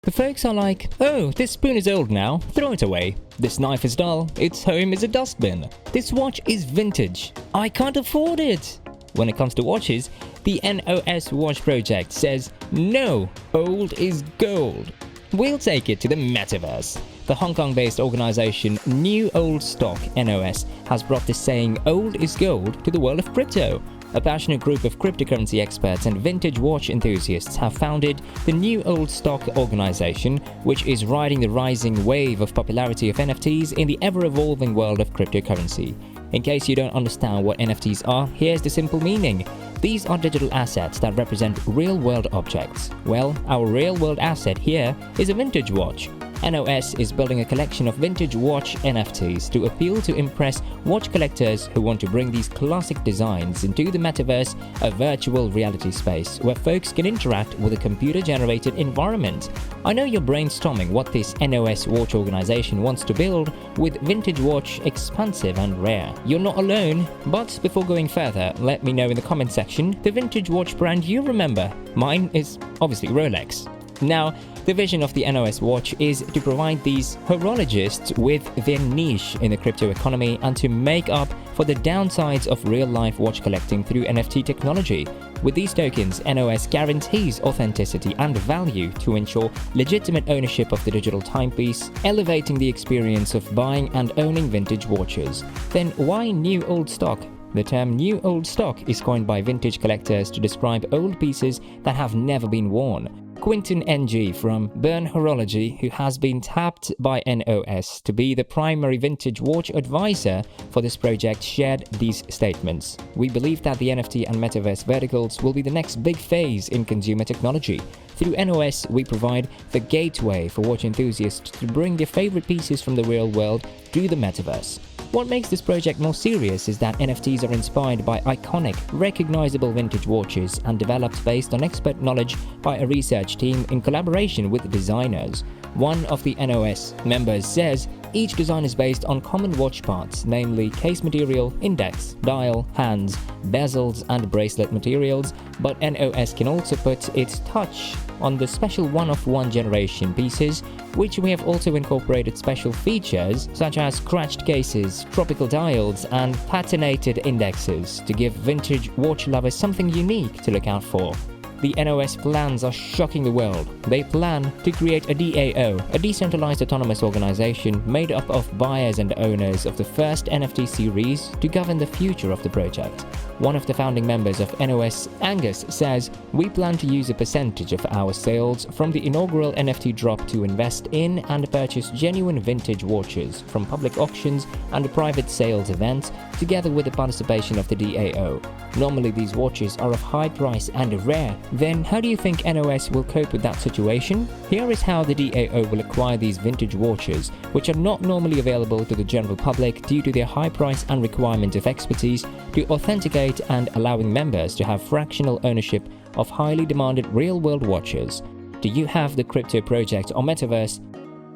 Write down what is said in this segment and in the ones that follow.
The folks are like, oh, this spoon is old now, throw it away. This knife is dull, its home is a dustbin. This watch is vintage, I can't afford it. When it comes to watches, the NOS Watch Project says, no, old is gold. We'll take it to the Metaverse. The Hong Kong-based organization New Old Stock NOS has brought this saying old is gold to the world of crypto. A passionate group of cryptocurrency experts and vintage watch enthusiasts have founded the New Old Stock organization, which is riding the rising wave of popularity of NFTs in the ever-evolving world of cryptocurrency. In case you don't understand what NFTs are, here's the simple meaning. These are digital assets that represent real-world objects. Well, our real-world asset here is a vintage watch. NOS is building a collection of vintage watch NFTs to appeal to impress watch collectors who want to bring these classic designs into the Metaverse, a virtual reality space where folks can interact with a computer-generated environment. I know you're brainstorming what this NOS watch organization wants to build with vintage watch expansive and rare. You're not alone, but before going further, let me know in the comment section the vintage watch brand you remember. Mine is obviously Rolex. Now, the vision of the NOS Watch is to provide these horologists with their niche in the crypto economy and to make up for the downsides of real-life watch collecting through NFT technology. With these tokens, NOS guarantees authenticity and value to ensure legitimate ownership of the digital timepiece, elevating the experience of buying and owning vintage watches. Then why New Old Stock? The term New Old Stock is coined by vintage collectors to describe old pieces that have never been worn. Quinton NG from Burn Horology, who has been tapped by NOS to be the primary vintage watch advisor for this project, shared these statements. We believe that the NFT and Metaverse verticals will be the next big phase in consumer technology. Through NOS, we provide the gateway for watch enthusiasts to bring their favorite pieces from the real world to the Metaverse. What makes this project more serious is that NFTs are inspired by iconic, recognizable vintage watches and developed based on expert knowledge by a research team in collaboration with designers. One of the NOS members says, each design is based on common watch parts, namely case material, index, dial, hands, bezels and bracelet materials, but NOS can also put its touch on the special one-of-one generation pieces, which we have also incorporated special features such as scratched cases, tropical dials and patinated indexes to give vintage watch lovers something unique to look out for. The NOS plans are shocking the world. They plan to create a DAO, a decentralized autonomous organization made up of buyers and owners of the first NFT series to govern the future of the project. One of the founding members of NOS, Angus, says, we plan to use a percentage of our sales from the inaugural NFT drop to invest in and purchase genuine vintage watches from public auctions and private sales events, together with the participation of the DAO. Normally these watches are of high price and rare. Then how do you think NOS will cope with that situation? Here is how the DAO will acquire these vintage watches, which are not normally available to the general public due to their high price and requirement of expertise to authenticate and allowing members to have fractional ownership of highly demanded real-world watches. Do you have the crypto project or Metaverse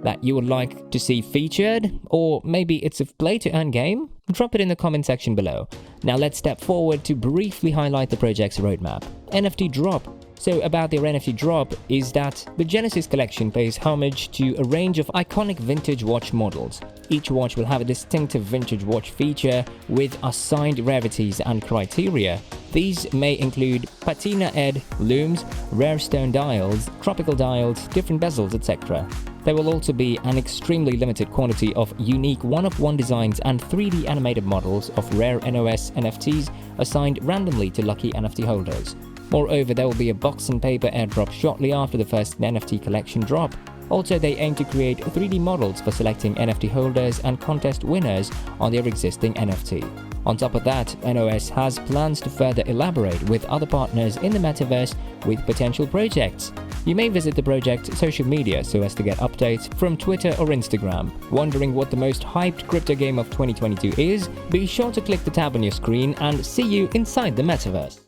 that you would like to see featured? Or maybe it's a play-to-earn game? Drop it in the comment section below. Now let's step forward to briefly highlight the project's roadmap. NFT drop. So about their NFT drop is that the Genesis collection pays homage to a range of iconic vintage watch models. Each watch will have a distinctive vintage watch feature with assigned rarities and criteria. These may include patina ed looms, rare stone dials, tropical dials, different bezels, etc. There will also be an extremely limited quantity of unique one-of-one designs and 3D animated models of rare NOS NFTs assigned randomly to lucky NFT holders. Moreover, there will be a box and paper airdrop shortly after the first NFT collection drop. Also, they aim to create 3D models for selecting NFT holders and contest winners on their existing NFT. On top of that, NOS has plans to further elaborate with other partners in the Metaverse with potential projects. You may visit the project's social media so as to get updates from Twitter or Instagram. Wondering what the most hyped crypto game of 2022 is? Be sure to click the tab on your screen and see you inside the Metaverse.